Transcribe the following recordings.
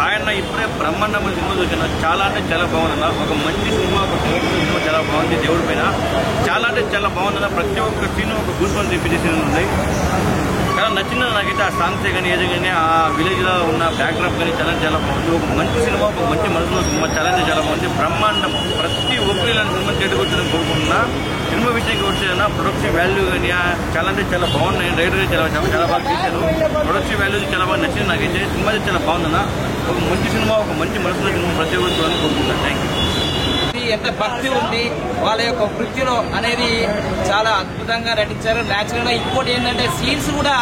ఆయన ఇప్పుడే బ్రహ్మాండమైన సినిమా చూసిన చాలా అంటే చాలా బాగుందన్న. ఒక మంచి సినిమా, ఒక సినిమా చాలా బాగుంది. దేవుడి పైన చాలా అంటే చాలా బాగుందన్న. ప్రతి ఒక్క సీన్ ఒక గూస్ బంప్స్ తెప్పించే సీన్ ఉన్నాయి. చాలా నచ్చింది నాకైతే. ఆ సాంగ్సే కానీ ఏదో కానీ ఆ విలేజ్లో ఉన్న బ్యాక్డ్రాప్ కానీ చాలా చాలా బాగుంది. ఒక మంచి సినిమా, ఒక మంచి మనసులో సినిమా చాలా అంటే చాలా బాగుంది. బ్రహ్మాండం. ప్రతి ఒక్కరు ఇలాంటి సినిమా చెట్టుకొచ్చిందని కోరుకుంటున్నా. సినిమా విషయానికి వచ్చేదన్నా ప్రొడక్షన్ వాల్యూ కానీ చాలా అంటే చాలా బాగున్నాయి. రైటర్ చాలా బాగా తీశారు. ప్రొడక్షన్ వాల్యూ చాలా బాగా నచ్చింది నాకైతే. సినిమా చాలా బాగుందన్న. ఒక మంచి సినిమా, ఒక మంచి మనసులో సినిమా ప్రతి ఒక్కరు చూడాలని కోరుకుంటున్నాను. Thank you. ఎంత భక్తి ఉంది వాళ్ళ యొక్క వృత్తిలో అనేది చాలా అద్భుతంగా నటించారు. న్యాచురల్ గా ఇంకోటి ఏంటంటే సీన్స్ కూడా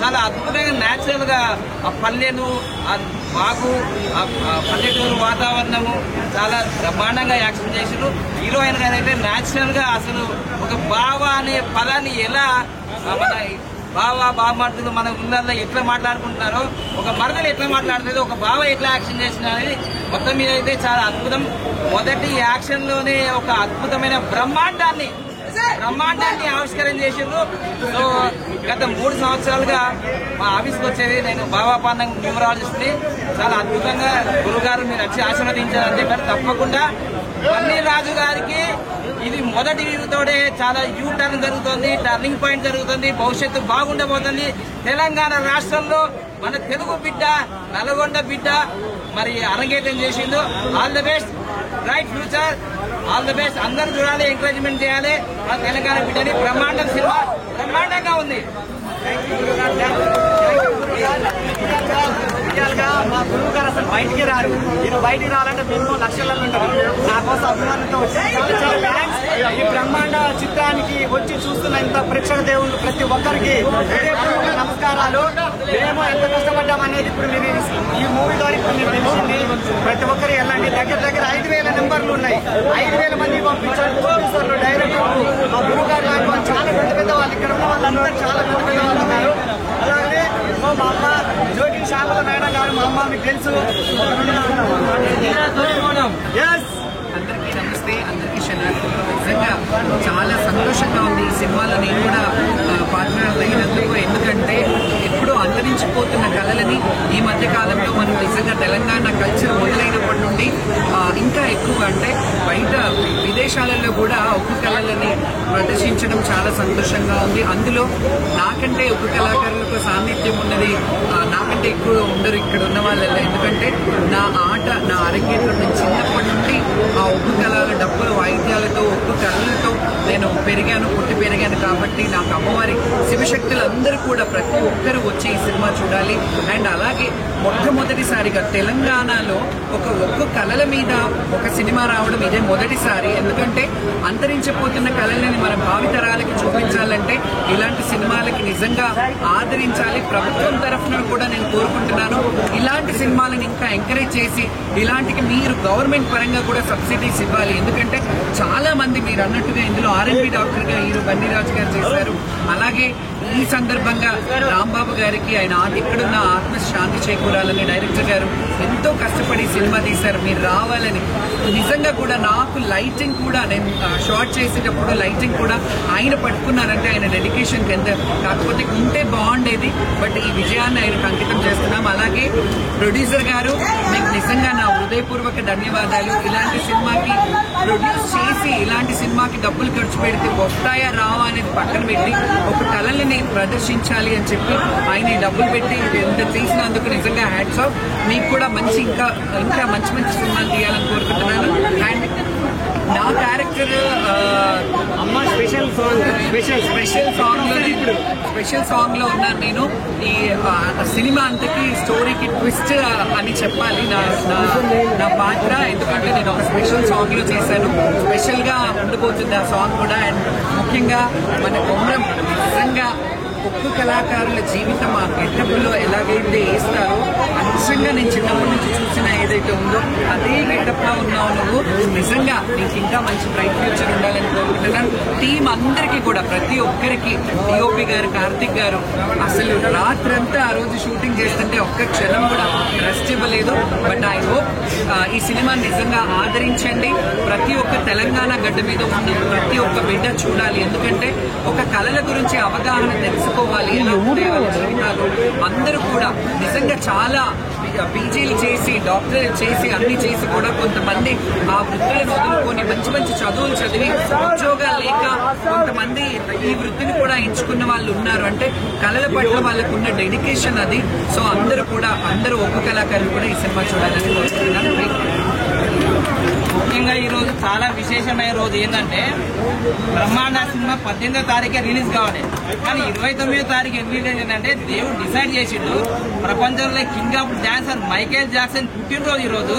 చాలా అద్భుతంగా న్యాచురల్ గా ఆ పల్లెలు, ఆ వాగు, ఆ పల్లెటూరు వాతావరణము చాలా బ్రహ్మాండంగా యాక్షన్ చేసారు. హీరోయిన్ గారు అయితే న్యాచురల్ గా అసలు ఒక బావ అనే పదాన్ని ఎలా మన బావమర్దులు మన ఊళ్ళల్లో ఎట్లా మాట్లాడుకుంటున్నారో, ఒక మరదలు ఎట్లా మాట్లాడుతుంది, ఒక బావ ఎట్లా యాక్షన్ చేసిన అనేది మొత్తం మీద అయితే చాలా అద్భుతం. మొదటి యాక్షన్ లోనే ఒక అద్భుతమైన బ్రహ్మాండాన్ని ఆవిష్కరణ చేసిండ్రు. సో గత 3 సంవత్సరాలుగా మా ఆఫీస్కి వచ్చేది నేను బాబాపాండం న్యూమరాలజిస్ట్ ని. చాలా అద్భుతంగా గురుగారు మీరు వచ్చి ఆశీర్వదించారని చెప్పారు. తప్పకుండా వన్నీ రాజు గారికి ఇది మొదటి వీరుతోనే చాలా యూ టర్న్ జరుగుతుంది, టర్నింగ్ పాయింట్ జరుగుతుంది. భవిష్యత్తు బాగుండబోతుంది. తెలంగాణ రాష్ట్రంలో మన తెలుగు బిడ్డ, నల్గొండ బిడ్డ మరి అరంగేట్రం చేసిండు. All the best, bright future, all the best. అందరూ చూడాలి, ఎంకరేజ్మెంట్ చేయాలి. మన తెలంగాణ బిడ్డని బ్రహ్మాండం సినిమా బ్రహ్మాండంగా ఉంది. మా గురువు గారు అసలు బయటికి రారు. నేను బయటికి రావాలంటే మేము లక్షలలో ఉంటారు. నా కోసం అభిమానంతో వచ్చి ఈ బ్రహ్మాండ చిత్రానికి వచ్చి చూస్తున్న ఇంత ప్రేక్షక దేవుళ్ళు ప్రతి ఒక్కరికి నమస్కారాలు. మేము ఎంత కష్టపడ్డాం అనేది ఇప్పుడు మీరు ఈ మూవీ ద్వారా ఇప్పుడు మీరు తెలిసింది. ప్రతి ఒక్కరు వెళ్ళండి. దగ్గర 5,000 నెంబర్లు ఉన్నాయి. 5,000 మంది పంపించారు. ప్రొడ్యూసర్లు, డైరెక్టర్లు, మా గురువు గారు లాంటి వాళ్ళు చాలా పెద్ద వాళ్ళు, ఇక్కడ ఉన్న వాళ్ళందరూ చాలా పెద్ద వాళ్ళు ఉన్నారు. అలాగే మా అమ్మ జోగి శ్యామల మేడం గారు, మా అమ్మ మీకు తెలుసు. అందరికీ నమస్తే, అందరికీ శనార్థులు. నిజంగా చాలా సంతోషంగా ఉంది ఈ సినిమాలో నేను కూడా పాల్గొనగలిగినందుకు. ఎందుకంటే ఎప్పుడూ అంతరించిపోతున్న కళలని ఈ మధ్య కాలంలో మనం నిజంగా తెలంగాణ కల్చర్ మొదలైనప్పటి నుండి ఇంకా ఎక్కువ అంటే బయట విదేశాలలో కూడా ఉక్కు కళలని ప్రదర్శించడం చాలా సంతోషంగా ఉంది. అందులో నాకంటే ఉక్కు కళాకారులకు సాన్నిధ్యం ఉన్నది నాకంటే ఎక్కువ ఉండరు ఇక్కడ ఉన్న వాళ్ళల్లో. ఎందుకంటే నా ఆట, నా అరంగేట్రం నేను చిన్నప్పటి నుండి ఆ ఉక్కు కళలు, డప్పులు, వాయిద్యాలతో, ఉక్కు కళలతో నేను పుట్టి పెరిగాను. కాబట్టి నాకు అమ్మవారి శివశక్తులు అందరూ కూడా ప్రతి ఒక్కరూ వచ్చి ఈ సినిమా చూడాలి. అండ్ అలాగే మొట్టమొదటిసారిగా తెలంగాణలో ఒక్క కళల మీద ఒక సినిమా రావడం ఇదే మొదటిసారి. ఎందుకంటే అంతరించిపోతున్న కళలని మన భావితరాలకి చూపించాలంటే ఇలాంటి సినిమాలకి నిజంగా ఆదరించాలి. ప్రభుత్వం తరఫున కూడా నేను కోరుకుంటున్నాను, ఇలాంటి సినిమాలను ఇంకా ఎంకరేజ్ చేసి ఇలాంటికి మీరు గవర్నమెంట్ పరంగా కూడా సబ్సిడీస్ ఇవ్వాలి. ఎందుకంటే చాలా మంది మీరు అన్నట్టుగా ఇందులో R&B డాక్టర్ గా హీరో బన్నీరాజు గారు చేశారు. అలాగే ఈ సందర్భంగా రాంబాబు గారికి ఆయన ఇక్కడున్న ఆత్మశాంతి చేకూరాలని డైరెక్టర్ గారు ఎంతో కష్టపడి సినిమా తీశారు. మీరు రావాలని నిజంగా కూడా నాకు లైటింగ్ కూడా నేను షార్ట్ చేసేటప్పుడు లైటింగ్ కూడా ఆయన పట్టుకున్నారంటే ఆయన డెడికేషన్ ఎంత, కాకపోతే ఉంటే బాగుండేది. బట్ ఈ విజయాన్ని ఆయనకు అంకితం చేస్తున్నాం. అలాగే ప్రొడ్యూసర్ గారు మీకు నిజంగా నా హృదయపూర్వక ధన్యవాదాలు. ఇలాంటి సినిమాకి ప్రొడ్యూస్ చేసి ఇలాంటి సినిమాకి డబ్బులు ఖర్చు పెడితే వస్తాయా రావా అనేది పక్కన పెట్టి ఒక కళల్ని ప్రదర్శించాలి అని చెప్పి ఆయన డబ్బులు పెట్టి ఎంత చేసినందుకు నిజంగా హ్యాట్స్ ఆఫ్. మీకు కూడా మంచి ఇంకా మంచి సినిమాలు తీయాలని కోరుకుంటున్నాను. అండ్ నా క్యారెక్టర్ అమ్మ స్పెషల్ సాంగ్ లో ఉన్నాను నేను. ఈ సినిమా అంతకి స్టోరీకి ట్విస్ట్ అని చెప్పాలి నా పాత్ర. ఎందుకంటే నేను ఒక స్పెషల్ సాంగ్ లో చేశాను. స్పెషల్ గా ఉండబోతుంది ఆ సాంగ్ కూడా. అండ్ ముఖ్యంగా మన కొమరం నిజంగా ఉక్కు కళాకారుల జీవితం ఆ గెటప్లో ఎలాగైతే వేస్తారో నిజంగా నేను చిన్నప్పటి నుంచి చూసిన ఏదైతే ఉందో అదే గెటప్ లో ఉన్నావు నువ్వు. నిజంగా నీకు ఇంకా మంచి బ్రైట్ ఫ్యూచర్ ఉండాలని కోరుకుంటున్నాను. టీం అందరికీ కూడా ప్రతి ఒక్కరికి, డిఓపి గారు, కార్తిక్ గారు అసలు రాత్రంతా ఆ రోజు షూటింగ్ చేస్తుంటే ఒక్క క్షణం కూడా రెస్ట్ ఇవ్వలేదు. బట్ ఐ హోప్ ఈ సినిమా నిజంగా ఆదరించండి. ప్రతి ఒక్క తెలంగాణ గడ్డ మీద ఉన్న ప్రతి ఒక్క బిడ్డ చూడాలి. ఎందుకంటే ఒక కళల గురించి అవగాహన తెలుసుకోవాలి. ఎలా ఉండే వాళ్ళ జీవితాలు అందరూ కూడా నిజంగా చాలా పీజీలు చేసి డాక్టరేట్ చేసి అన్ని చేసి కూడా కొంతమంది ఆ వృత్తులను వదులుకొని మంచి మంచి చదువులు చదివి ఉద్యోగాలు లేక కొంతమంది ఈ వృత్తిని కూడా ఎంచుకున్న వాళ్ళు ఉన్నారు. అంటే కళల పట్ల వాళ్ళకు ఉన్న డెడికేషన్ అది. సో అందరూ ఒక్క కళాకారులు కూడా ఈ సినిమా చూడాలని కోరుకుంటున్నాను. ముఖ్యంగా ఈ రోజు చాలా విశేషమైన రోజు ఏంటంటే బ్రహ్మాండ సినిమా 18వ తారీఖే రిలీజ్ కావాలి, కానీ 29వ తారీఖు రిలీజ్ ఏంటంటే దేవుడు డిసైడ్ చేసిండు ప్రపంచంలో king of dancer Michael Jackson పుట్టినరోజు ఈరోజు.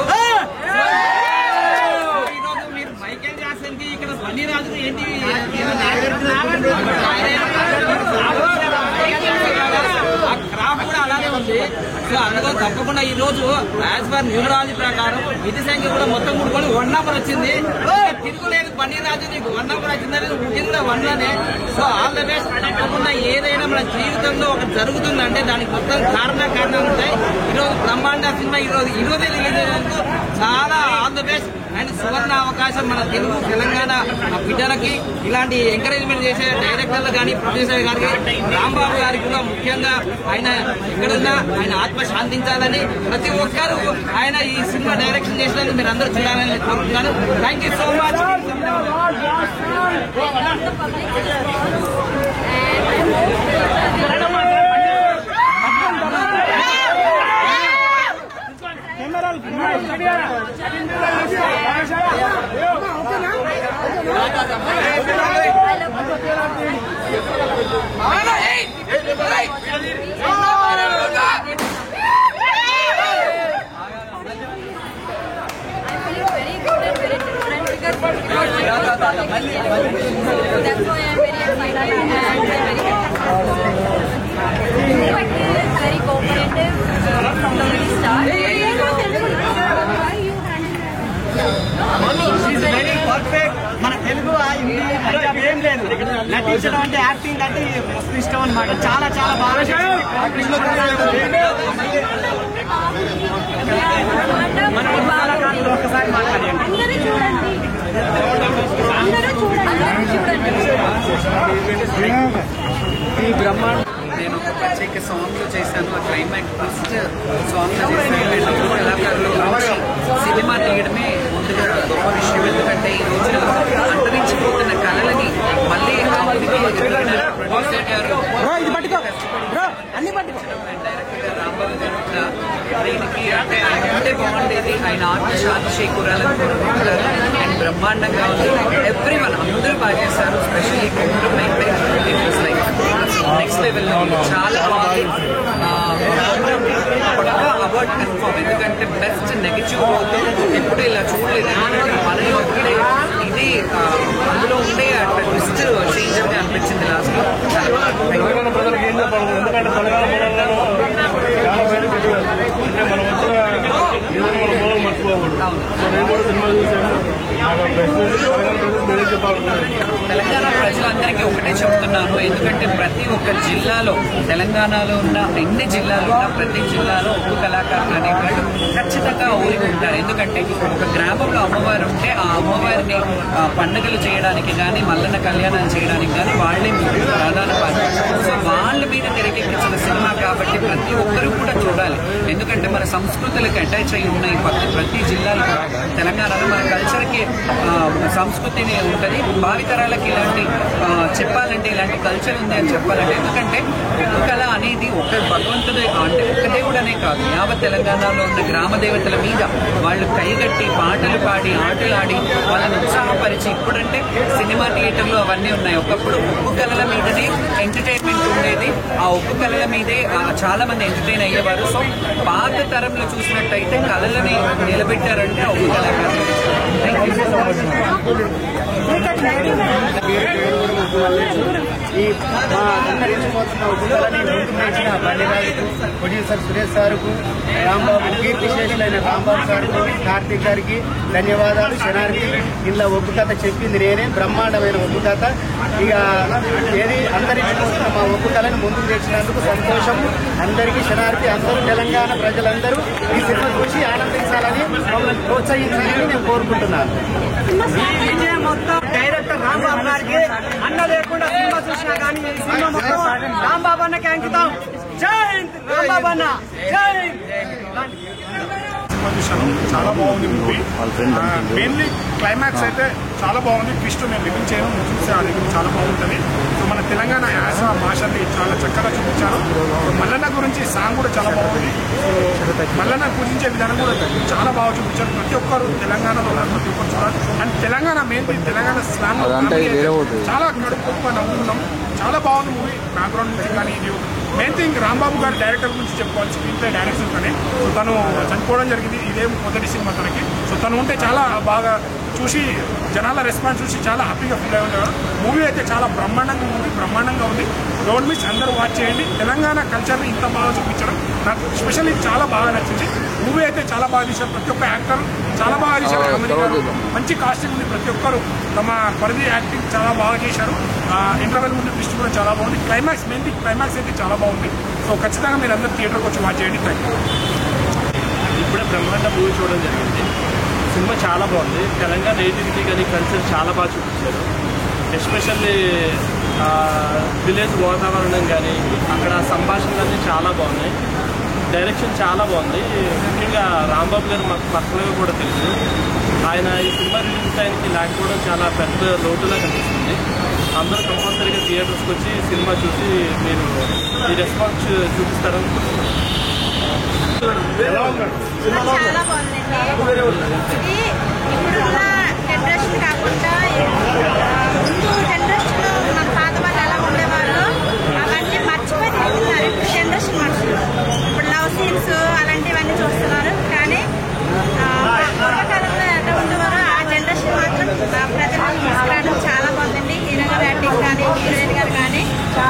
మీరు మైకేల్ జాక్సన్ కి ఇక్కడ బన్నీ రాజు ఏంటి ఆ క్రాఫ్ట్ కూడా అలానే ఉంది. సో అందుకని తప్పకుండా ఈ రోజు యాజ్ పర్ న్యూమరాలజీ ప్రకారం విధి సంఖ్య కూడా మొత్తం కూడుకొని 1 నంబర్ వచ్చింది. తిరుగులేదు బన్నీ రాజు నీకు 1 నంబర్ వచ్చిందని పుట్టింది 1 లోనే. So all the best. తప్పకుండా ఏదైనా మన జీవితంలో ఒకటి జరుగుతుందంటే దానికి మొత్తం కారణాలు ఉంటాయి. ఈరోజు బ్రహ్మాండ సినిమా ఈరోజే రిలీజ్ అయినందుకు చాలా ఆల్ ద బెస్ట్. అండ్ సువర్ణ అవకాశం మన తెలుగు తెలంగాణ బిడ్డలకి ఇలాంటి ఎంకరేజ్మెంట్ చేసే డైరెక్టర్లు కానీ ప్రొడ్యూసర్ గారికి రాంబాబు గారికి కూడా ముఖ్యంగా ఆయన ఎక్కడున్నా ఆయన ఆత్మ శాంతించాలని ప్రతి ఒక్కరూ ఆయన ఈ సినిమా డైరెక్షన్ చేసినందుకు మీరు అందరూ చూడాలని కోరుకుంటున్నాను. Thank you so much. That's why I'm very excited and I'm very very cooperative from the very start. She's very perfect. మన తెలుగు హిందీ పంజాబ్ ఏం లేదు, నటించడం అంటే యాక్టింగ్ అంటే మస్తు ఇష్టం అనమాట. చాలా చాలా బాగా మన కళాకారులు ఒక్కసారి మాట్లాడండి. ఈ బ్రహ్మాండ నేను ఒక ప్రత్యేక సాంగ్ లో చేశాను. ఆ క్లైమాక్స్ ఫస్ట్ సాంగ్ లో చేశాను. కళాకారులు సినిమా తీయడమే ముందుగా గొప్ప విషయం. ఎందుకంటే ఈ రోజున అంతరించిపోతున్న కళలని మళ్ళీ ఆ ప్రొడ్యూసర్ గారు రాంబాబు గారు కూడా దీనికి అంటే ఆయన ఉంటే బాగుండేది. ఆయన ఆత్మశాంతి చేకూరాలని కోరుకుంటున్నారు. అండ్ బ్రహ్మాండంగా ఉంది. ఎవ్రీవన్ అందరూ బాగా చేశారు. స్పెషల్లీ కుటుంబం అయితే it was like next level. చాలా బాగుంది. Award confirm. ఎందుకంటే బెస్ట్ నెగటివ్ రోల్ ఎప్పుడు ఇలా చూడలేదు. ఎందుకంటే మనలో ఒక్కడే ఇది అందులో ఉండే అట్లా ట్విస్ట్ చేంజ్ అని అనిపించింది లాస్ట్ లో. తెలంగాణ ప్రజలందరికీ ఒకటే చెప్తున్నాను. ఎందుకంటే ప్రతి ఒక్క జిల్లాలో తెలంగాణలో ఉన్న ఎన్ని జిల్లాలు ఉన్న ప్రతి జిల్లాలో ఒక్క కళాకారులు అనేవాళ్ళు ఖచ్చితంగా ఊరికి ఉంటారు. ఎందుకంటే ఒక గ్రామంలో అమ్మవారు ఉంటే ఆ అమ్మవారిని పండుగలు చేయడానికి కానీ మల్లన్న కళ్యాణాలు చేయడానికి కానీ వాళ్ళే ప్రధాన పాత్ర. సో వాళ్ళ మీద తెరకెక్కించిన సినిమా కాబట్టి ప్రతి ఒక్కరూ కూడా చూడాలి. ఎందుకంటే మన సంస్కృతులకు అటాచ్ అయి ఉన్నాయి ప్రతి జిల్లాలో. తెలంగాణలో మన కల్చర్కి సంస్కృతిని ఉంటుంది. భావితరాలకి ఇలాంటి చెప్పాలంటే ఇలాంటి కల్చర్ ఉంది అని చెప్పాలంటే. ఎందుకంటే ఒక్క కళ అనేది ఒక భగవంతుడు అంటే ఒక్క దేవుడు అనే కాదు, యావత్ తెలంగాణలో ఉన్న గ్రామ దేవతల మీద వాళ్ళు కైగట్టి పాటలు పాడి ఆటలాడి వాళ్ళని ఉత్సాహపరిచి, ఇప్పుడంటే సినిమా థియేటర్లు అవన్నీ ఉన్నాయి. ఒకప్పుడు ఒక్క కళల మీదనే ఎంటర్టైన్మెంట్ ఉండేది. ఆ ఒక్క కళల మీదే చాలా మంది ఎంటర్టైన్ అయ్యేవారు. సో పాత తరంలో చూసినట్టయితే కళలని నిలబెట్టారంటే ఒక్క కళాకారులు. ఈ అంతరించిపోతున్న ఉద్యోగాన్ని ముందుకు నడిచిన బండిరాజుకు, ప్రొడ్యూసర్ సురేష్ సార్కు, రాంబాబు కీర్తి శేషులైన రాంబాబు సార్కు, కార్తీక్ గారికి ధన్యవాదాలు. శనార్కి ఇలా ఒగ్గు కథ చెప్పింది నేనే, బ్రహ్మాండమైన ఒగ్గు కథ. ఇక ఏది అంతరించిపోతున్న మా ఒగ్గు కథని ముందుకు తెచ్చినందుకు సంతోషం. అందరికీ శనార్కి అందరూ తెలంగాణ ప్రజలందరూ ఈ సినిమా చూసి ఆనందించాలని, మమ్మల్ని ప్రోత్సహించాలని నేను కోరుకుంటున్నాను. మొత్తం డైరెక్టర్ రాంబాబు గారికి అన్న లేకుండా సినిమా చూసినా కానీ ఈ సినిమా మొత్తం రాంబాబు అన్నకి అంకితం. జై హింద్ రాంబాబు అన్న, జై హింద్. సినిమా చూశాను. చాలా బాగుంది మూవీ. మెయిన్లీ క్లైమాక్స్ అయితే చాలా బాగుంది. ట్విస్ట్ నేను రివీల్ చేయను, చూస్తే ఆ రివీల్ చాలా బాగుంటుంది. సో మన తెలంగాణ యాస భాషని చాలా చక్కగా చూపించారు. మల్లన్న గురించి సాంగ్ కూడా చాలా బాగుంది. సో మల్లన్న పూజించే విధానం కూడా చాలా బాగా చూపించారు. ప్రతి ఒక్కరు తెలంగాణలో ప్రతి ఒక్కరు చూడాలి. And Telangana mainly Telangana slang చాలా కడుపుగా నవ్వుకున్నాం. చాలా బాగుంది మూవీ. బ్యాక్గ్రౌండ్ మ్యూజిక్ కానీ ఇది మెయిన్ థింగ్ రాంబాబు గారి డైరెక్టర్ గురించి చెప్పుకోవాలి. స్క్రీన్ ప్లే డైరెక్షన్ కానీ సో తను చనిపోవడం జరిగింది. ఇదే మొదటి సినిమా తనకి. సో తను ఉంటే చాలా బాగా చూసి జనాల రెస్పాన్స్ చూసి చాలా హ్యాపీగా ఫీల్ అయి ఉండేవారు. మూవీ అయితే చాలా బ్రహ్మాండంగా ఉంది. డోంట్ మిస్, అందరూ వాచ్ చేయండి. తెలంగాణ కల్చర్ని ఇంత బాగా చూపించడం నాకు స్పెషల్లీ చాలా బాగా నచ్చింది. మూవీ అయితే చాలా బాగా తీశారు. ప్రతి ఒక్క యాక్టర్ చాలా బాగా తీశారు. మంచి కాస్టింగ్ ఉంది. ప్రతి ఒక్కరు తమ పరిధి యాక్టింగ్ చాలా బాగా చేశారు. ఇంటర్వెల్ ముందు ట్విస్ట్ కూడా చాలా బాగుంది. క్లైమాక్స్ అయితే చాలా బాగుంది. సో ఖచ్చితంగా మీరు అందరూ థియేటర్కి వచ్చి వాచ్ చేయండి. Thank you. ఇప్పుడే బ్రహ్మాండ మూవీ చూడడం జరిగింది. సినిమా చాలా బాగుంది. తెలంగాణ నేటివిటీ కానీ కల్చర్ చాలా బాగా చూపించారు. ఎస్పెషల్లీ విలేజ్ వాతావరణం కానీ అక్కడ సంభాషణలన్నీ చాలా బాగున్నాయి. డైరెక్షన్ చాలా బాగుంది. ముఖ్యంగా రాంబాబు గారు మాకు పర్సనల్గా కూడా తెలుసు. ఆయన ఈ సినిమా రిలీజ్ టైంకి లేకపోవడం చాలా పెద్ద లోటులా కనిపిస్తుంది. అందరూ కంపల్సరీగా థియేటర్స్కి వచ్చి సినిమా చూసి మీరు ఈ రెస్పాన్స్ చూపిస్తారని చాలా బాగుందండి. ఇది ఇప్పుడున్న జనరేషన్ కాకుండా ముందు జనరేషన్లో మన పాత వాళ్ళు ఎలా ఉండేవారు అవన్నీ మర్చిపోయి తిరుగుతున్నారు. ఇప్పుడు జనరేషన్ మర్చిపోయి ఇప్పుడు లవ్ సీన్స్ అలాంటివన్నీ చూస్తున్నారు. కానీ పూర్వకాలంలో ఎలా ఉండేవారో ఆ జనరేషన్ మాత్రం ప్రజలను తీసుకురావడం చాలా బాగుందండి. హీరో గారు యాక్టింగ్ కానీ హీరోయిన్ గారు కానీ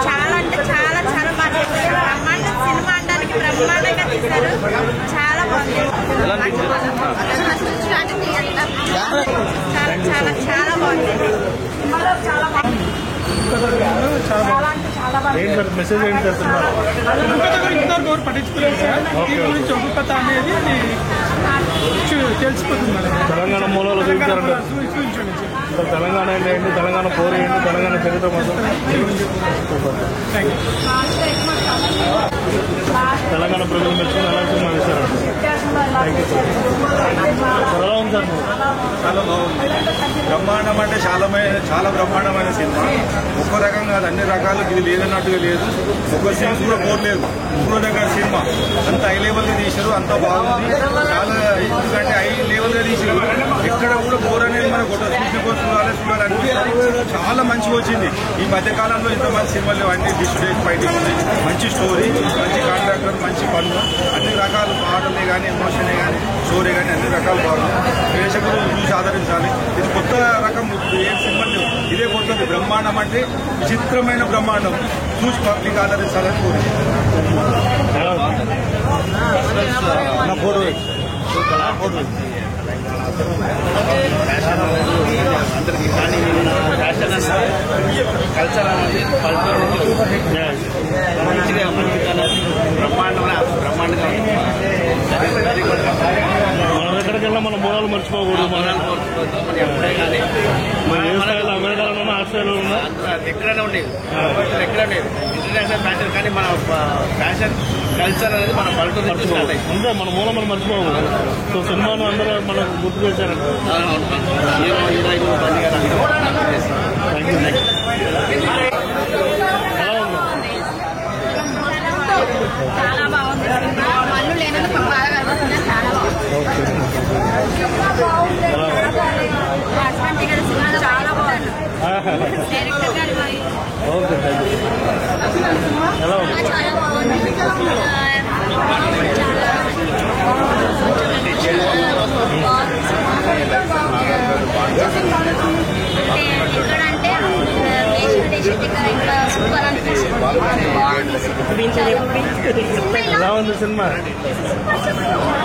చాలా అంటే చాలా చాలా బాగా చేశారు. బ్రహ్మాండ సినిమా అనడానికి బ్రహ్మాండంగా తీశారు. చాలా బాగుంది. చాలా చాలా బాగుంది. మెసేజ్ ఏంటి పట్టించుకోలేదు సార్. దీని గురించి ఒక్కొక్క అనేది తెలిసిపోతుంది. తెలంగాణ మూలాలు చూపించారంటే తెలంగాణ ఏంటి, తెలంగాణ పోరు ఏంటి, తెలంగాణ చరిత్ర మొత్తం తెలంగాణ ప్రజలు మెచ్చుకుని ఎలా సినిమా వేశారు. Thank you sir. ఎలా ఉంది సార్? చాలా బాగుంది. బ్రహ్మాండం అంటే చాలా బ్రహ్మాండమైన సినిమా. ఒక్క రకం కాదు, అన్ని రకాలు. ఇది లేదన్నట్టుగా లేదు. ఒక్క సీన్స్ కూడా పోలేదు. ఇంకో దగ్గర సినిమా అంత హై లెవెల్గా తీశారు. అంత బాగుంది. చాలా ఎందుకంటే హై లెవెల్గా తీసారు. ఎక్కడ కూడా బోర్ అనేది మనకు చూడాలనిపిస్తుంది. చాలా మంచిగా వచ్చింది. ఈ మధ్యకాలంలో ఇంతమంది సినిమాలు అన్ని డిస్ట్రేట్ ఫైటింగ్ ఉంది. మంచి స్టోరీ, మంచి కాంట్రాక్టర్, మంచి పనులు, అన్ని రకాలు పాటలే కానీ ఎమోషనే కానీ స్టోరీ కానీ అన్ని రకాలు బాగుంది. ప్రేక్షకులు చూసి ఆదరించాలి. ఇది కొత్త రకం ఏ సినిమా ఇదే కొత్తది. బ్రహ్మాండం అంటే విచిత్రమైన బ్రహ్మాండం. చూసి పబ్లిక్ ఆదరించాలని కోరి అందరికీ కానీ ఫ్యాషన్ అనేది కల్చర్ అనేది మంచిగా బ్రహ్మాండంగా మనం ఎక్కడికెళ్ళా మన మూలాలు మర్చిపోకూడదు. మనం ఎప్పుడే కానీ అమెరికాలో ఉన్నా, ఆస్ట్రేలియాలో ఉన్నా, ఎక్కడైనా ఉండేది ఇంటర్నేషనల్ ఫ్యాషన్. కానీ మన ఫ్యాషన్ కల్చర్ అనేది మన పల్లెటూరు అంతే. మన మూలం మనం మర్చిపోకూడదు. సో సినిమాను అందరూ మనం గుర్తు చేశారంట. చాలా బాగుంది. మన్ను లేనందుకు బాగా కనిపిస్తుంది. చాలా బాగుంది. చాలా బాగుంది. డైరెక్టర్ గారి ఓకే. ఎలా ఉంది? చాలా బాగుంది. ఎక్కడంటే ఇక్కడ సూపర్ అనిపిస్తుంది. ఎలా ఉంది సినిమా?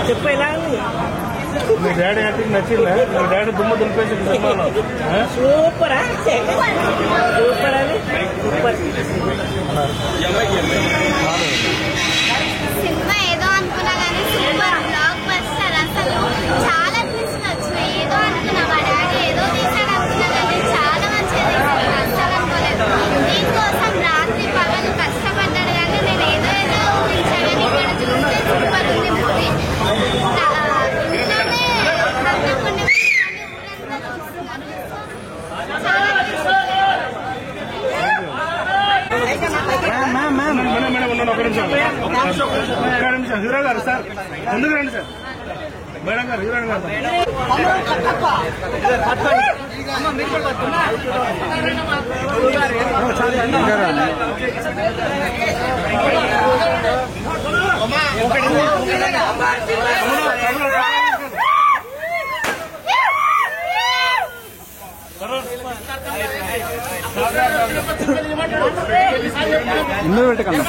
చెప్పు. ఎలా ఉంది? మీ డాడీ యాక్టింగ్ నచ్చిందా? మీ డాడీ దుమ్ము దులిపేసింది సినిమాలో. సూపరా? సూపర్ అని సూపర్. సినిమా ఏదో అనుకున్నా కానీ సూపర్ బ్లాక్ బస్టర్. అసలు చాలా ట్విస్ట్ వచ్చినాయి. ఏదో అనుకున్నా మా డాడీ ఏదో తీసాడు అనుకున్నా కానీ చాలా మంచిగా తీసాడు. అస్సలు అనుకోలేదు. దీనికోసం రాత్రి పగలు కష్టపడ్డాడు కానీ నేను ఏదో ఊహించాను. ఇక్కడ చూస్తే సూపర్ ఉంది మూవీ. ముందుకు రండి సార్. మేడం గారు హీరోయిన్ గారు ఇందులో పెట్టకండి.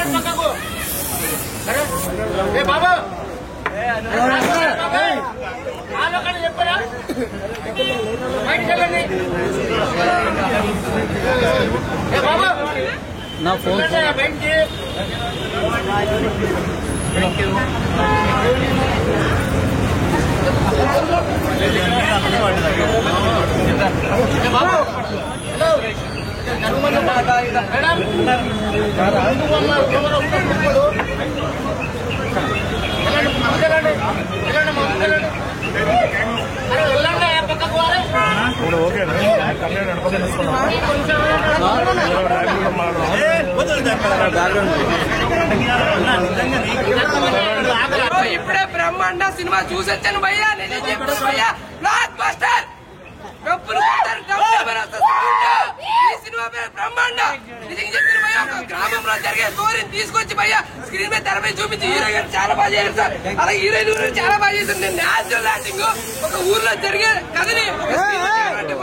బాబా నా ఫోన్ ఇప్పుడే బ్రహ్మాండ సినిమా చూసొచ్చాను భయ్యా. నేను చెప్పాను భయ్యా, బ్లాక్ బస్టర్ డబ్బులు ఈ సినిమా పేరు బ్రహ్మాండ. నిజంగా చెప్పాను భయ్యా, ఒక గ్రామంలో జరిగే స్టోరీని తీసుకొచ్చి భయ్యా స్క్రీన్ మీద తెరపై చూపించి హీరో గారు చాలా బాగా చేశారు సార్. అలాగే హీరోయిన్ చాలా బాగా చేశారు. నేను న్యాచురల్ యాక్టింగ్ ఒక ఊర్లో జరిగే కథని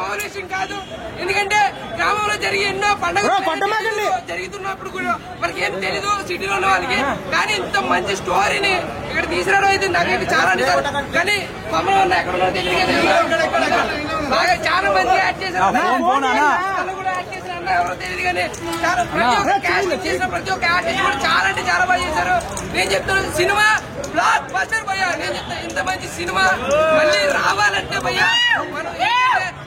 పవరేషన్ కాదు, ఎందుకంటే గ్రామంలో జరిగే ఎన్నో పండుగలు జరుగుతున్నప్పుడు కూడా మనకి ఏం తెలీదు సిటీలో ఉన్న వాళ్ళకి. కానీ ఇంత మంచి స్టోరీని ఇక్కడ తీసుకురావడం అయితే నాకైతే చాలా కానీ మమ్మల్ని ఉన్న ఎక్కడ తెలియదు బాగా చాలా మంది యాడ్ చేశారు. ఎవరో తెలియదు కానీ ప్రతి ఒక్క క్యాస్ట్ చేసిన ప్రతి ఒక్క ఆర్టిస్ట్ కూడా చాలా అంటే చాలా బాగా చేశారు. నేను చెప్తాను సినిమా బ్లాక్ బస్టర్ భయ్యా. నేను చెప్తాను ఇంత మంచి సినిమా మళ్ళీ రావాలంటే భయ్యా మనం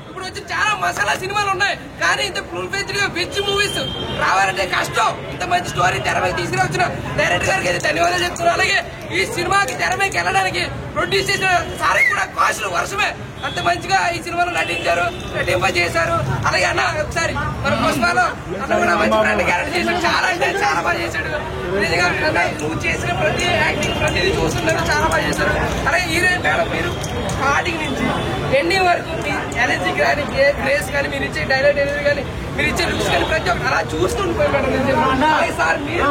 ఇప్పుడు వచ్చి చాలా మసాలా సినిమాలు ఉన్నాయి, కానీ ఇంత ఫుల్ ఫ్లెడ్జ్డ్ గా వెజ్ మూవీస్ రావాలంటే కష్టం. ఇంత మంచి స్టోరీ తెర మీద తీసుకురావచ్చిన డైరెక్టర్ గారికి అయితే ధన్యవాదాలు చెప్తున్నాను. అలాగే ఈ సినిమాకి తెర మీదకి వెళ్ళడానికి ప్రొడ్యూస్ చేసిన సార్ కూడా కాస్టులు వర్షమే అంత మంచిగా ఈ సినిమాలో నటించారు, నటింపజేశారు. అలాగే అన్న ఒకసారి మన పుష్పాలో అన్న కూడా మంచి ఫ్రెండ్ క్యారెక్టర్ చేశాడు, చాలా అంటే చాలా బాగా చేశాడు. నిజంగా అన్న నువ్వు చేసిన ప్రతి యాక్టింగ్ ప్రతిదీ చూస్తున్నారు, చాలా బాగా చేశారు. అలాగే హీరోయిన్ మేడం మీరు స్టార్టింగ్ నుంచి ఎండింగ్ వరకు మీ ఎనర్జీ కానీ గ్రేస్ కానీ మీరు ఇచ్చే డైలాగ్ డెలివరీ కానీ మీరు ఇచ్చే లుక్స్ కానీ ప్రతి ఒక్కరు అలా చూస్తుండిపోయి మేడం. అలాగే సార్ మీరు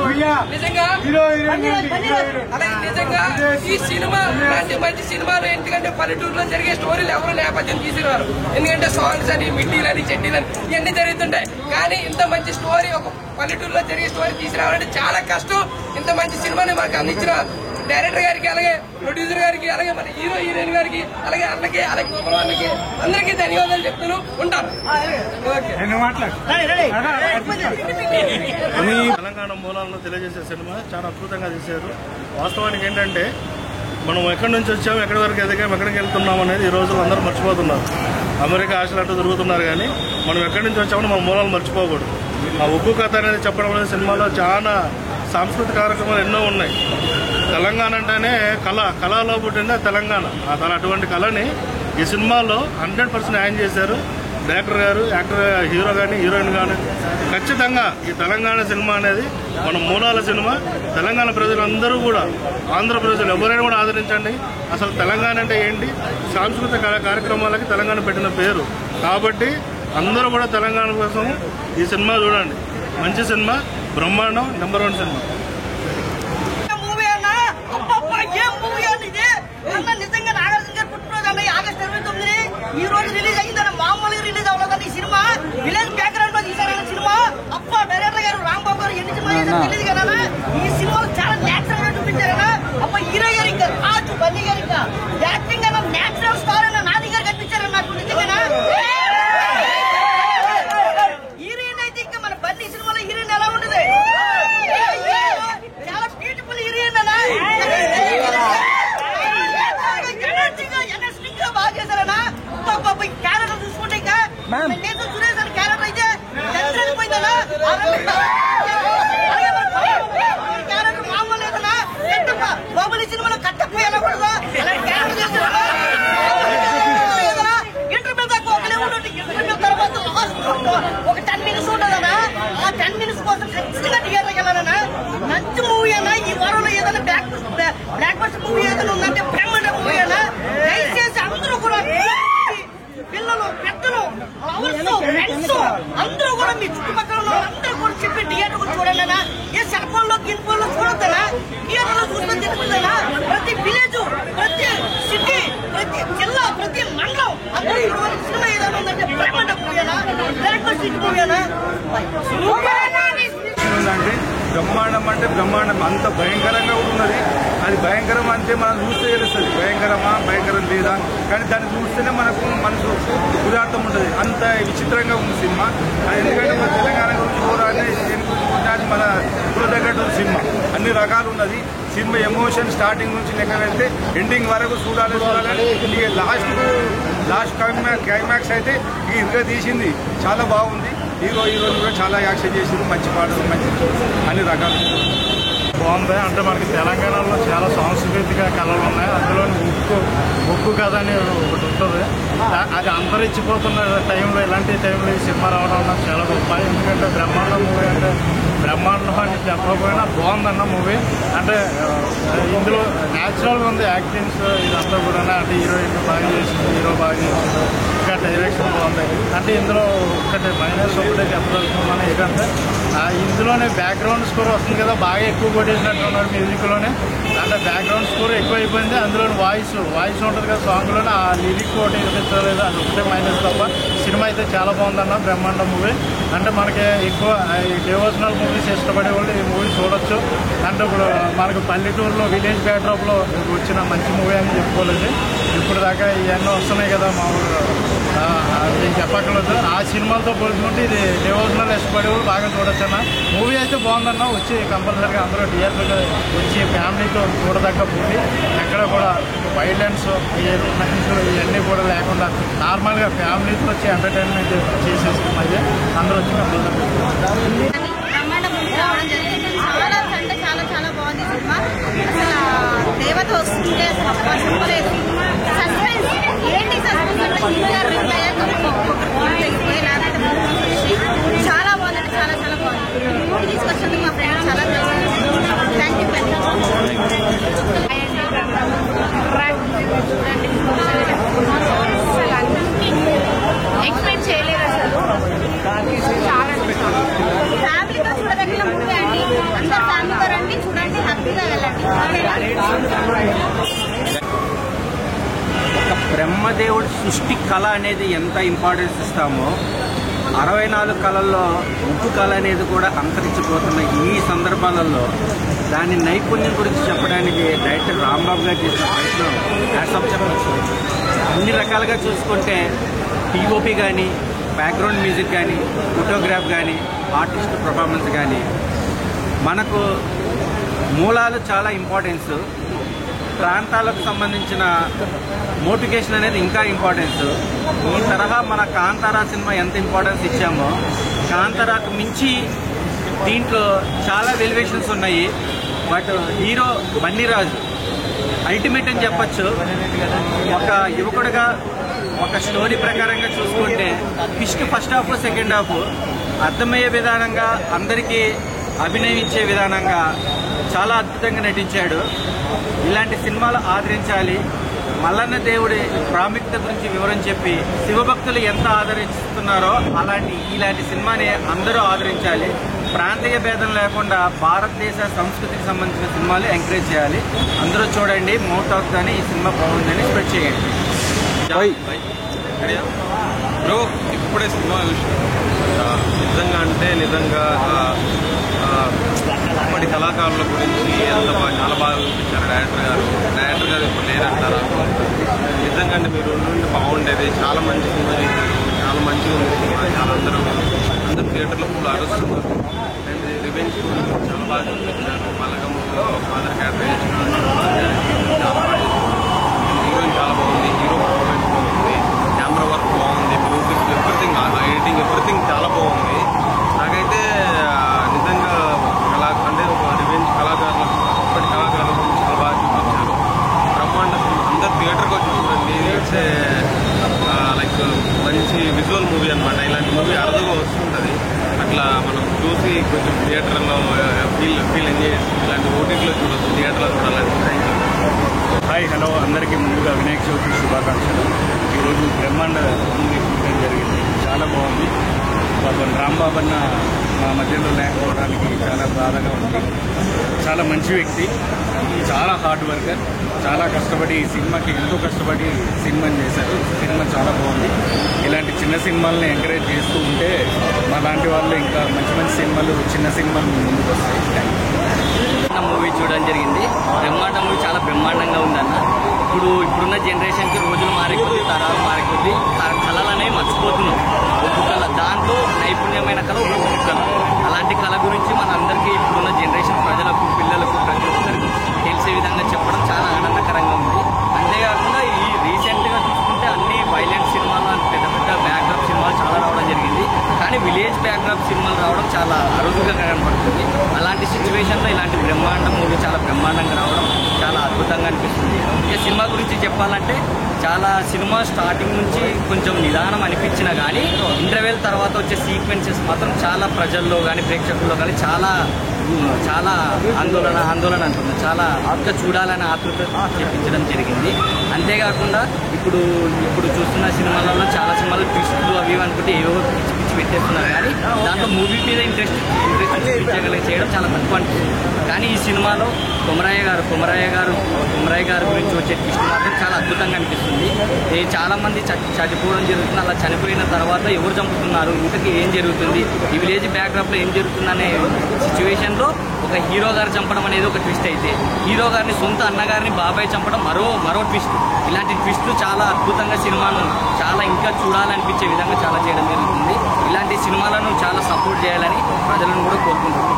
నిజంగా అలాగే నిజంగా ఈ సినిమా ఇలాంటి మంచి సినిమాలు ఎందుకంటే పల్లెటూరులో జరిగే స్టోరీలు ఎవరు నేపథ్యం తీసుకున్నారు, ఎందుకంటే సాంగ్స్ అని మిడ్డీలని చెడ్డీలని ఇవన్నీ జరుగుతుంటాయి. కానీ ఇంత మంచి స్టోరీ ఒక పల్లెటూరులో జరిగే స్టోరీ తీసుకురావాలంటే చాలా కష్టం. ఇంత మంచి సినిమాని మనకు అందించిన డైరెక్టర్ గారికి అలాగే ప్రొడ్యూసర్ గారికి అలాగే మన హీరోయిన్ గారికి అలాగే అన్నకి అలాగే అన్నకి అందరికీ ధన్యవాదాలు చెప్తూ ఉంటాను. తెలంగాణ మూలాలను తెలియజేసే సినిమా చాలా అద్భుతంగా తీశారు. వాస్తవానికి ఏంటంటే మనం ఎక్కడి నుంచి వచ్చాము, ఎక్కడి వరకు ఎదిగాము, ఎక్కడికి వెళ్తున్నాం అనేది ఈ రోజుల్లో అందరూ మర్చిపోతున్నారు. అమెరికా ఆశలు అంటూ తిరుగుతున్నారు, కానీ మనం ఎక్కడి నుంచి వచ్చామని మన మూలాలు మర్చిపోకూడదు. ఆ ఉగ్గు కథ అనేది చెప్పడం అనేది సినిమాలో చాలా సాంస్కృతిక కార్యక్రమాలు ఎన్నో ఉన్నాయి. తెలంగాణ అంటేనే కళలో పుట్టిందే తెలంగాణ. అటువంటి కళని ఈ సినిమాలో 100% న్యాయం చేశారు డైరెక్టర్ గారు, యాక్టర్ హీరో కానీ హీరోయిన్ కానీ. ఖచ్చితంగా ఈ తెలంగాణ సినిమా అనేది మన మూలాల సినిమా. తెలంగాణ ప్రజలందరూ కూడా, ఆంధ్ర ప్రజలు ఎవరైనా కూడా ఆదరించండి. అసలు తెలంగాణ అంటే ఏంటి, సాంస్కృతిక కార్యక్రమాలకి తెలంగాణ పెట్టిన పేరు కాబట్టి అందరూ కూడా తెలంగాణ కోసం ఈ సినిమా చూడండి. మంచి సినిమా, బ్రహ్మాండం, నెంబర్ 1 సినిమా. నిజంగా నాగార్జున గారు పుట్టినరోజు అన్న ఆగస్టు 29 ఈ రోజు రిలీజ్ అయిందని మామూలుగా రిలీజ్ అవ్వలేదు. ఈ సినిమా విలేజ్ బ్యాక్గ్రౌండ్ లో తీసారన్న సినిమా. అప్ప డైరెక్టర్ గారు రాంబాబు గారు ఎన్ని సినిమా రిలీజ్ కదా ఈ సినిమా చాలా నేచురల్ గా చూపించారన్నా. అప్ప హీరో గారు ఇంకా రాజు బన్నీ గారు ఇంకా యాక్టింగ్ అన్న నేచురల్ స్టార్ అన్న నాని గారు కనిపించారన్న నాకు నిజంగా. హీరోయిన్ అయితే ఇంకా మన బన్నీ సినిమాలో హీరోయిన్ ఎలా ఉంటుంది, చాలా బ్యూటిఫుల్ హీరోయిన్ అన్న. బాగా చేశారన్నా. క్యారెక్టర్ చూసుకుంటే ఇంకా సురేష్ అని క్యారెక్టర్ అయితే చంద్రైపోయిందన్నా. క్యారెక్టర్ మామూలు లేదన్నా. బాబులి సినిమాలో కట్టప్ప వెళ్ళకూడదు అలాంటి క్యారెక్టర్ చేశారన్నా. ఇంటర్వ్యూ దాకా ఒకలే ఉంటుంది. ఇంటర్వ్యూ తర్వాత ఒక 10 minutes ఉంటుందన్నా. ఆ 10 minutes కోసం ఖచ్చితంగా థియేటర్కి వెళ్ళాలన్నా. మంచి మూవీ అన్నా. ఈ వారంలో ఏదైనా బ్లాక్ బస్టర్ మూవీ ఏదైనా ఉందంటే బ్రహ్మాండ మూవీ అయినా దయచేసి అందరూ కూడా పిల్లలు పెద్దలు లవర్స్ ఫ్రెండ్స్ అందరూ కూడా మీ చుట్టుపక్కల అందరూ కూడా చెప్పి థియేటర్ కూడా చూడండి అన్నా. ఏ సెల్ ఫోన్ లో గిన్ ఫోన్ లో చూడొద్దనా, థియేటర్ లో చూసుకొని తెలుస్తుందనా. ప్రతి విలేజ్, ప్రతి సిటీ, ప్రతి జిల్లా, ప్రతి మండలం అందరూ చూడవలసిన సినిమా ఏదైనా ఉందంటే బ్రహ్మాండ మూవీ అయినా బ్లాక్ బస్టర్ మూవీ అయినా. అంటే బ్రహ్మాండం అంటే బ్రహ్మాండం అంత భయంకరంగా ఉన్నది. అది భయంకరం అంటే మనం చూస్తే తెలుస్తుంది భయంకరం లేదా, కానీ దాన్ని చూస్తేనే మనకు మనసు ఉదార్థం ఉంటుంది. అంత విచిత్రంగా ఉంది సినిమా. ఎందుకంటే మన తెలంగాణ గురించి పోరాడే అది మన దగ్గర సినిమా అన్ని రకాలు ఉన్నది. సినిమా ఎమోషన్ స్టార్టింగ్ నుంచి లెక్క వెళ్తే ఎండింగ్ వరకు చూడాలని ఇక లాస్ట్ క్లైమాక్స్ అయితే ఇక తీసింది చాలా బాగుంది. హీరోలు కూడా చాలా యాక్షన్ చేసింది, మంచి పాటలు, మంచి అన్ని రకాలు బాగుంది. అంటే మనకి తెలంగాణలో చాలా సాంస్కృతిక కళలు ఉన్నాయి. అందులో ఉక్కు కథ అని ఒకటి ఉంటుంది. అది అంతరించిపోతున్న టైంలో, ఇలాంటి టైంలో ఈ సినిమా రావడం నాకు చాలా గొప్ప. ఎందుకంటే బ్రహ్మాండం మూవీ అంటే బ్రహ్మాండం అని చెప్పకపోయినా బాగుందన్న మూవీ. అంటే ఇందులో న్యాచురల్గా ఉంది యాక్టింగ్స్ ఇదంతా కూడా. అంటే హీరోయిన్ బాగా చేసింది, హీరో బాగా చేసింది, ఇంకా డైరెక్షన్ బాగుంది. అంటే ఇందులో ఒకటి మైనస్ ఒకటే చెప్పగలుగుతున్నాను ఏంటంటే ఇందులోనే బ్యాక్గ్రౌండ్ స్కోర్ వస్తుంది కదా, బాగా ఎక్కువ కొట్టేసినట్టున్నారు మ్యూజిక్లోనే. అంటే బ్యాక్గ్రౌండ్ స్కోర్ ఎక్కువ అయిపోయింది. అందులో వాయిస్ ఉంటుంది కదా సాంగ్లోనే, ఆ లిరిక్ ఒకటి వినిపించలేదు. అది ఒకటే మైనస్ తప్ప సినిమా అయితే చాలా బాగుందన్న బ్రహ్మాండ మూవీ. అంటే మనకి ఎక్కువ డివోషనల్ మూవీస్ ఇష్టపడే వాళ్ళు ఈ మూవీ చూడొచ్చు. అంటే ఇప్పుడు మనకు పల్లెటూరులో విలేజ్ బ్యాక్డ్రాప్లో వచ్చిన మంచి మూవీ అని చెప్పుకోలేదు. ఇప్పుడు దాకా ఇవన్నీ వస్తున్నాయి కదా మా ఊళ్ళో, నేను చెప్పక్కర్లేదు. ఆ సినిమాలతో పోల్చుకుంటే ఇది డివోషనల్ ఇష్టపడే వాళ్ళు బాగా చూడొచ్చు అన్న. మూవీ అయితే బాగుందన్న. వచ్చి కంపల్సరీగా అందరూ థియేటర్గా వచ్చి ఫ్యామిలీతో చూడదగ్గ మూవీ. ఎక్కడ కూడా వైలెన్స్ ఇవన్నీ కూడా లేకుండా నార్మల్గా ఫ్యామిలీతో వచ్చి ఎంటర్టైన్మెంట్ చేసే సినిమా అయితే అందరూ వచ్చి కంపల్సరీ బ్రహ్మాండ మూవీ రావడం జరిగింది. చాలా అంటే చాలా బాగుంది సినిమా. అసలు దేవత వస్తుంటే అసలు చెప్పలేదు. సస్పెన్స్ ఏంటి సస్పెన్స్ అంటే ఇంకా రిప్లై అయ్యాక చాలా బాగుందంటే చాలా బాగుంది. మూవీ తీసుకొచ్చినందుకు మా ఫ్రెండ్స్ చాలా థ్యాంక్ యూ. ఎక్స్పెక్ట్ చేయలేదు అసలు. చాలా ఫ్యామిలీతో చూడదగిన మూవీ అండి. అందరు ఫ్యామిలీతో రండి, చూడండి, హ్యాపీగా వెళ్ళండి. ఒక బ్రహ్మదేవుడి సృష్టి కళ అనేది ఎంత ఇంపార్టెన్స్ ఇస్తామో 64 కళల్లో ఉప్పు కళ అనేది కూడా అంతరించిపోతున్న ఈ సందర్భాలలో దాని నైపుణ్యం గురించి చెప్పడానికి డైరెక్టర్ రాంబాబు గారు చేసిన ప్రయత్నం హ్యాట్సాఫ్ చెప్పచ్చు. అన్ని రకాలుగా చూసుకుంటే టీఓపీ కానీ, బ్యాక్గ్రౌండ్ మ్యూజిక్ కానీ, ఫోటోగ్రాఫ్ కానీ, ఆర్టిస్ట్ పర్ఫార్మెన్స్ కానీ, మనకు మూలాలు చాలా ఇంపార్టెన్స్. ప్రాంతాలకు సంబంధించిన మోటివేషన్ అనేది ఇంకా ఇంపార్టెన్స్. ఈ తరహా మన కాంతారా సినిమా ఎంత ఇంపార్టెన్స్ ఇచ్చామో, కాంతారాకు మించి దీంట్లో చాలా వెలివేషన్స్ ఉన్నాయి. బట్ హీరో బన్నీరాజు అల్టిమేట్ అని చెప్పచ్చు. ఒక యువకుడిగా ఒక స్టోరీ ప్రకారంగా చూసుకుంటే twist first half second half అర్థమయ్యే విధానంగా, అందరికీ అభినయం ఇచ్చే విధానంగా చాలా అద్భుతంగా నటించాడు. ఇలాంటి సినిమాలు ఆదరించాలి. మల్లన్న దేవుడి ప్రాముఖ్యత గురించి వివరం చెప్పి శివభక్తులు ఎంత ఆదరిస్తున్నారో ఇలాంటి సినిమాని అందరూ ఆదరించాలి. ప్రాంతీయ భేదం లేకుండా భారతదేశ సంస్కృతికి సంబంధించిన సినిమాలు ఎంకరేజ్ చేయాలి. అందరూ చూడండి, మౌత్ ఆఫ్ అని ఈ సినిమా బాగుందని స్ప్రెడ్ చేయండి. బ్రో, ఇప్పుడే సినిమా నిజంగా అప్పటి కళాకారుల గురించి చాలా బాగా చూపించారు డైరెక్టర్ గారు. ఇప్పుడు లేరంటారా? నిజంగా మీరు నుండి బాగుండేది. చాలా మంచి సినిమా చేశారు, చాలా మంచిగా ఉంది సినిమా. చాలా అందరూ థియేటర్లో ఫుల్ ఆడుస్తున్నారు. అండ్ రివెంజ్ చాలా బాగా చూపించారు. మలగంలో ఫాదర్ క్యారెక్టర్ చేసిన హీరోయిన్ చాలా బాగుంది, హీరో పర్ఫార్మెన్స్ బాగుంది, కెమెరా వర్క్ బాగుంది, మ్యూజిక్ ఎవ్రీథింగ్, ఎడిటింగ్ ఎవ్రీథింగ్ చాలా బాగుంది. నాకైతే నిజంగా అంటే ఒక రివెంజ్ కళాకారులకు, అప్పటి కళాకారుల గురించి చాలా బాగా చూపించారు. బ్రహ్మాండ అందరు థియేటర్కి వచ్చి చూడండి. ఇట్స్ లైక్ మంచి విజువల్ మూవీ అనమాట. ఇలాంటి మూవీ అరుదుగా వస్తుంటుంది. అట్లా మనం చూసి కొంచెం థియేటర్లో ఫీల్ ఎంజాయ్ ఇలాంటి ఓటీటీలో చూడొచ్చు, థియేటర్లో చూడాలని. హాయ్ హలో అందరికీ ముందుగా వినాయక చవితి శుభాకాంక్షలు. ఈరోజు బ్రహ్మాండ మూవీ చూడడం జరిగింది, చాలా బాగుంది. పాపం రాంబాబు అన్న మా మధ్యలో లేకపోవడానికి చాలా బాధగా ఉంది. చాలా మంచి వ్యక్తి, చాలా హార్డ్ వర్కర్, చాలా కష్టపడి ఈ సినిమాకి ఎంతో కష్టపడి సినిమాని చేశారు. సినిమా చాలా బాగుంది. ఇలాంటి చిన్న సినిమాలని ఎంకరేజ్ చేస్తూ ఉంటే మా లాంటి వాళ్ళు ఇంకా మంచి మంచి సినిమాలు, చిన్న సినిమాలు ముందుకు వస్తాయి. మూవీ చూడడం జరిగింది. బ్రహ్మాండ మూవీ చాలా బ్రహ్మాండంగా ఉందన్న. ఇప్పుడున్న జనరేషన్కి రోజులు మారే కొద్దీ, తరాలు మారే కొద్దీ కళలు అనేవి మర్చిపోతున్నాం. ఒక్కొక్క కళ దాంట్లో నైపుణ్యమైన కళ ఒక్కొక్క కళ. అలాంటి కళ గురించి మనందరికీ ఇప్పుడున్న జనరేషన్ ప్రజలకు, పిల్లలకు, ప్రతి ఒక్కరికి తెలిసే విధంగా చెప్పడం చాలా ఆనందకరంగా ఉంది. అంతేకాకుండా ఈ రీసెంట్గా చూసుకుంటే అన్ని వైలెంట్ సినిమాలు, పెద్ద పెద్ద బ్యాక్డ్రాప్ సినిమాలు చాలా రావడం జరిగింది. కానీ విలేజ్ బ్యాక్డ్రాప్ సినిమాలు రావడం చాలా అరుదుగా కనపడుతుంది. అలాంటి సిచ్యువేషన్లో ఇలాంటి బ్రహ్మాండ మూవీ చాలా బ్రహ్మాండంగా రావడం చాలా అద్భుతంగా అనిపిస్తుంది. ఇక సినిమా గురించి చెప్పాలంటే చాలా సినిమా స్టార్టింగ్ నుంచి కొంచెం నిదానం అనిపించినా కానీ ఇంటర్వెల్ తర్వాత వచ్చే సీక్వెన్సెస్ మాత్రం చాలా ప్రజల్లో కానీ ప్రేక్షకుల్లో కానీ చాలా ఆందోళన అంటుంది. చాలా ఆత్మ చూడాలని ఆతృత చెప్పించడం జరిగింది. అంతేకాకుండా ఇప్పుడు చూస్తున్న సినిమాలలో చాలా సినిమాలు ట్విస్టులు అవి అనుకుంటే ఏవో పిచ్చి పిచ్చి పెట్టేస్తున్నారు. కానీ దాంట్లో మూవీ మీద ఇంట్రెస్ట్ చేయడం చాలా తక్కువ అనిపిస్తుంది. కానీ ఈ సినిమాలో కొమరయ్య గారు గురించి వచ్చే ట్విస్ట్ మాత్రం చాలా అద్భుతంగా అనిపిస్తుంది. చాలా మంది చనిపోవడం జరుగుతుంది. అలా చనిపోయిన తర్వాత ఎవరు చంపుతున్నారు, ఇంతకీ ఏం జరుగుతుంది, ఈ విలేజ్ బ్యాక్డ్రాప్లో ఏం జరుగుతుంది అనే సిచ్యువేషన్లో ఒక హీరో గారు చంపడం అనేది ఒక ట్విస్ట్ అయితే, హీరో గారిని సొంత అన్నగారిని బాబాయ్ చంపడం మరో ట్విస్ట్. ఇలాంటి ట్విస్టులు చాలా అద్భుతంగా సినిమాను చాలా ఇంకా చూడాలనిపించే విధంగా చాలా చేయడం జరుగుతుంది. ఇలాంటి సినిమాలను చాలా సపోర్ట్ చేయాలని ప్రజలను కూడా కోరుకుంటున్నాను.